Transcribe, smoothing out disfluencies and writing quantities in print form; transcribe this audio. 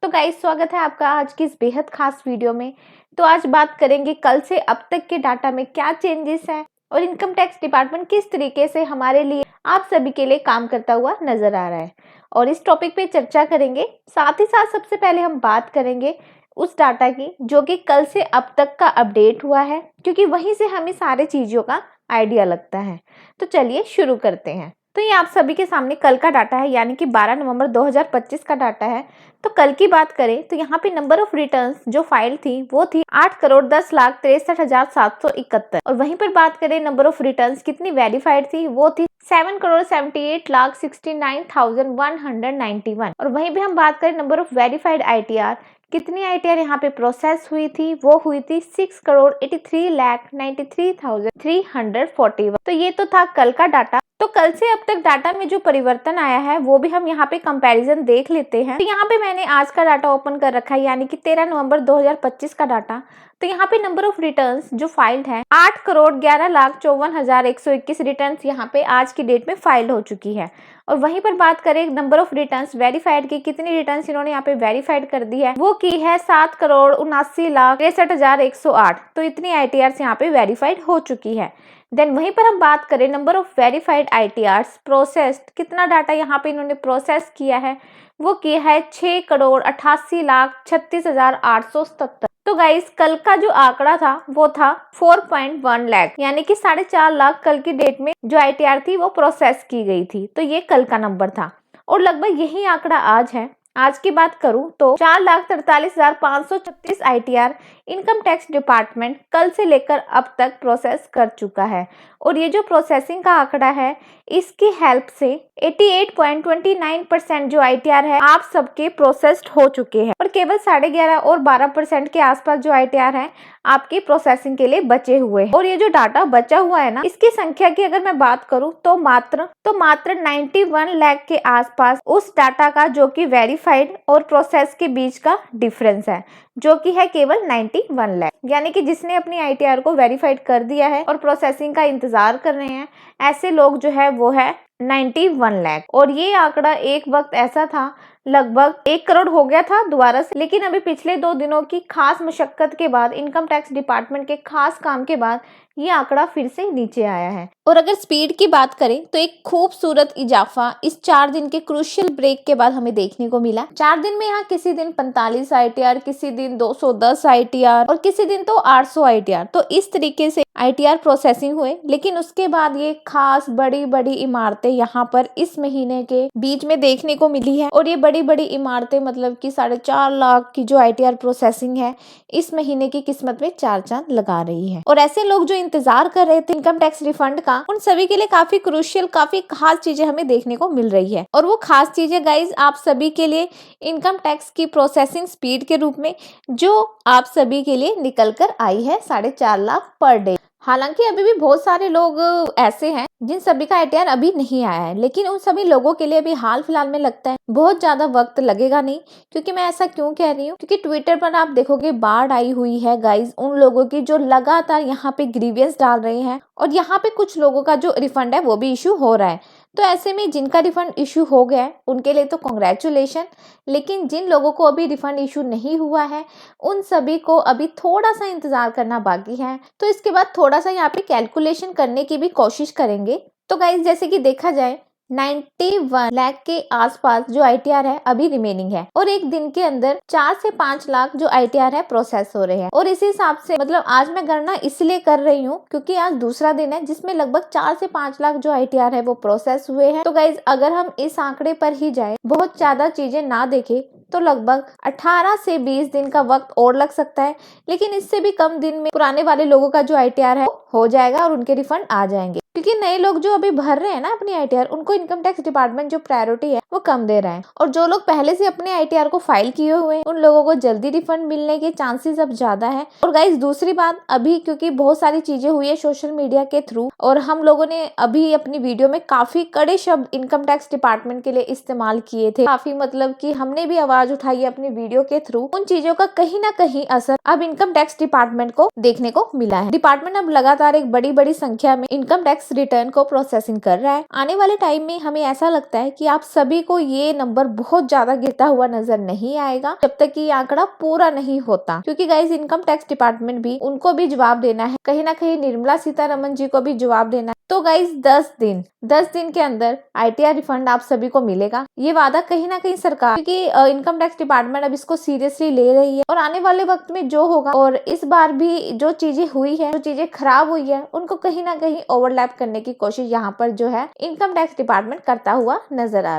तो गाइस स्वागत है आपका आज की इस बेहद खास वीडियो में। तो आज बात करेंगे कल से अब तक के डाटा में क्या चेंजेस हैं और इनकम टैक्स डिपार्टमेंट किस तरीके से हमारे लिए आप सभी के लिए काम करता हुआ नजर आ रहा है और इस टॉपिक पे चर्चा करेंगे। साथ ही साथ सबसे पहले हम बात करेंगे उस डाटा की जो कि कल से अब तक का अपडेट हुआ है, क्योंकि वहीं से हमें सारे चीजों का आइडिया लगता है। तो चलिए शुरू करते हैं। तो ये आप सभी के सामने कल का डाटा है, यानी कि 12 नवंबर 2025 का डाटा है। तो कल की बात करें तो यहाँ पे नंबर ऑफ रिटर्न्स जो फाइल थी वो थी 8,10,63,771 और वहीं पर बात करें नंबर ऑफ रिटर्न्स कितनी वेरीफाइड थी वो थी 7,78,69,191 और वहीं पे हम बात करें नंबर ऑफ वेरीफाइड आईटीआर कितनी आईटीआर यहाँ पे प्रोसेस हुई थी वो हुई थी 6,83,93,341। तो ये तो था कल का डाटा। तो कल से अब तक डाटा में जो परिवर्तन आया है वो भी हम यहाँ पे कंपैरिजन देख लेते हैं। तो यहाँ पे मैंने आज का डाटा ओपन कर रखा है, यानी कि 13 नवंबर 2025 का डाटा। तो यहाँ पे नंबर ऑफ रिटर्न्स जो फाइल्ड है 8,11,54,121 रिटर्न्स यहाँ पे आज की डेट में फाइल्ड हो चुकी है। और वहीं पर बात करें नंबर ऑफ रिटर्न्स वेरीफाइड की, कितनी रिटर्न्स इन्होंने यहाँ पे वेरीफाइड कर दी है वो की है 7,79,63,108। तो इतनी आईटीआर यहाँ पे वेरीफाइड हो चुकी है। देन वहीं पर हम बात करें नंबर ऑफ वेरीफाइड आईटीआर्स प्रोसेस्ड, कितना डाटा यहाँ पे इन्होंने प्रोसेस किया है वो किया है 6,88,36,877। तो गाइस कल का जो आंकड़ा था वो था 4.1 लाख, यानी कि 4.5 लाख कल की डेट में जो आईटीआर थी वो प्रोसेस की गई थी। तो ये कल का नंबर था और लगभग यही आंकड़ा आज है। आज की बात करूं तो 4,43,536 आईटीआर इनकम टैक्स डिपार्टमेंट कल से लेकर अब तक प्रोसेस कर चुका है और ये जो प्रोसेसिंग का आंकड़ा है इसकी हेल्प से 88.29% जो आईटीआर है आप सबके प्रोसेस्ड हो चुके हैं और केवल 11.5 और 12% के आसपास जो आईटीआर है आपकी प्रोसेसिंग के लिए बचे हुए हैं। और ये जो डाटा बचा हुआ है ना, इसकी संख्या की अगर मैं बात करूं तो मात्र 91 लाख के आसपास उस डाटा का जो कि वेरीफाइड और प्रोसेस के बीच का डिफरेंस है, जो कि है केवल 91 लाख। यानी कि जिसने अपनी आईटीआर को वेरीफाइड कर दिया है और प्रोसेसिंग का इंतजार कर रहे हैं, ऐसे लोग जो है वो है 91 लाख। और ये आंकड़ा एक वक्त ऐसा था लगभग 1 करोड़ हो गया था दोबारा से, लेकिन अभी पिछले 2 दिनों की खास मशक्कत के बाद, इनकम टैक्स डिपार्टमेंट के खास काम के बाद ये आंकड़ा फिर से नीचे आया है। और अगर स्पीड की बात करें तो एक खूबसूरत इजाफा इस 4 दिन के क्रूशियल ब्रेक के बाद हमें देखने को मिला। 4 दिन में यहाँ किसी दिन 45 आईटीआर, किसी दिन 210 आईटीआर और किसी दिन तो 800 आईटीआर, तो इस तरीके से आईटीआर प्रोसेसिंग हुए। लेकिन उसके बाद ये खास बड़ी बड़ी इमारतें यहाँ पर इस महीने के बीच में देखने को मिली है और ये बड़ी बड़ी इमारतें मतलब कि 4.5 लाख की जो आईटीआर प्रोसेसिंग है इस महीने की किस्मत में 4 चांद लगा रही है। और ऐसे लोग जो इंतजार कर रहे थे इनकम टैक्स रिफंड का, उन सभी के लिए काफी क्रूशियल, काफी खास चीजें हमें देखने को मिल रही है। और वो खास चीजें गाइज आप सभी के लिए इनकम टैक्स की प्रोसेसिंग स्पीड के रूप में जो आप सभी के लिए निकल कर आई है 4.5 लाख पर डे। हालांकि अभी भी बहुत सारे लोग ऐसे हैं जिन सभी का आईटीआर अभी नहीं आया है, लेकिन उन सभी लोगों के लिए अभी हाल फिलहाल में लगता है बहुत ज्यादा वक्त लगेगा नहीं। क्योंकि मैं ऐसा क्यों कह रही हूँ, क्योंकि ट्विटर पर आप देखोगे बाढ़ आई हुई है गाइज उन लोगों की जो लगातार यहाँ पे ग्रीवियंस डाल रहे हैं और यहाँ पे कुछ लोगों का जो रिफंड है वो भी इशू हो रहा है। तो ऐसे में जिनका रिफंड इशू हो गया है उनके लिए तो कॉन्ग्रेचुलेशन, लेकिन जिन लोगों को अभी रिफंड इशू नहीं हुआ है उन सभी को अभी थोड़ा सा इंतजार करना बाकी है। तो इसके बाद थोड़ा सा यहाँ पे कैलकुलेशन करने की भी कोशिश करेंगे। तो गाइज जैसे कि देखा जाए 91 लाख के आसपास जो आईटीआर है अभी रिमेनिंग है और एक दिन के अंदर 4 से 5 लाख जो आईटीआर है प्रोसेस हो रहे हैं। और इस हिसाब से मतलब आज मैं गणना इसलिए कर रही हूँ क्योंकि आज दूसरा दिन है जिसमें लगभग 4 से 5 लाख जो आईटीआर है वो प्रोसेस हुए हैं। तो गाइज अगर हम इस आंकड़े पर ही जाए, बहुत ज्यादा चीजें ना देखे, तो लगभग 18 से 20 दिन का वक्त और लग सकता है। लेकिन इससे भी कम दिन में पुराने वाले लोगों का जो आईटीआर है हो जाएगा और उनके रिफंड आ जाएंगे। क्योंकि नए लोग जो अभी भर रहे हैं ना अपनी आईटीआर, उनको इनकम टैक्स डिपार्टमेंट जो प्रायोरिटी है वो कम दे रहा है। और जो लोग पहले से अपने आईटीआर को फाइल किए हुए हैं उन लोगों को जल्दी रिफंड मिलने के चांसेस अब ज्यादा है। और गाइस दूसरी बात, अभी क्योंकि बहुत सारी चीजें हुई है सोशल मीडिया के थ्रू और हम लोगों ने अभी अपनी वीडियो में काफी कड़े शब्द इनकम टैक्स डिपार्टमेंट के लिए इस्तेमाल किए थे, काफी मतलब कि हमने भी आवाज आवाज उठाई है अपनी वीडियो के थ्रू, उन चीजों का कहीं ना कहीं असर अब इनकम टैक्स डिपार्टमेंट को देखने को मिला है। डिपार्टमेंट अब लगातार एक बड़ी बड़ी संख्या में इनकम टैक्स रिटर्न को प्रोसेसिंग कर रहा है। आने वाले टाइम में हमें ऐसा लगता है कि आप सभी को ये नंबर बहुत ज्यादा गिरता हुआ नजर नहीं आएगा जब तक कि ये आंकड़ा पूरा नहीं होता, क्योंकि गाइस इनकम टैक्स डिपार्टमेंट भी उनको भी जवाब देना है, कहीं ना कहीं निर्मला सीतारमन जी को भी जवाब देना है। तो गाइस 10 दिन के अंदर ITR रिफंड आप सभी को मिलेगा। ये वादा कहीं ना कहीं सरकार, क्योंकि इनकम टैक्स डिपार्टमेंट अब इसको सीरियसली ले रही है और आने वाले वक्त में जो होगा, और इस बार भी जो चीजें हुई है, जो चीजें खराब हुई है, उनको कहीं ना कहीं ओवरलैप करने की कोशिश यहाँ पर जो है इनकम टैक्स डिपार्टमेंट करता हुआ नजर आ रहा है।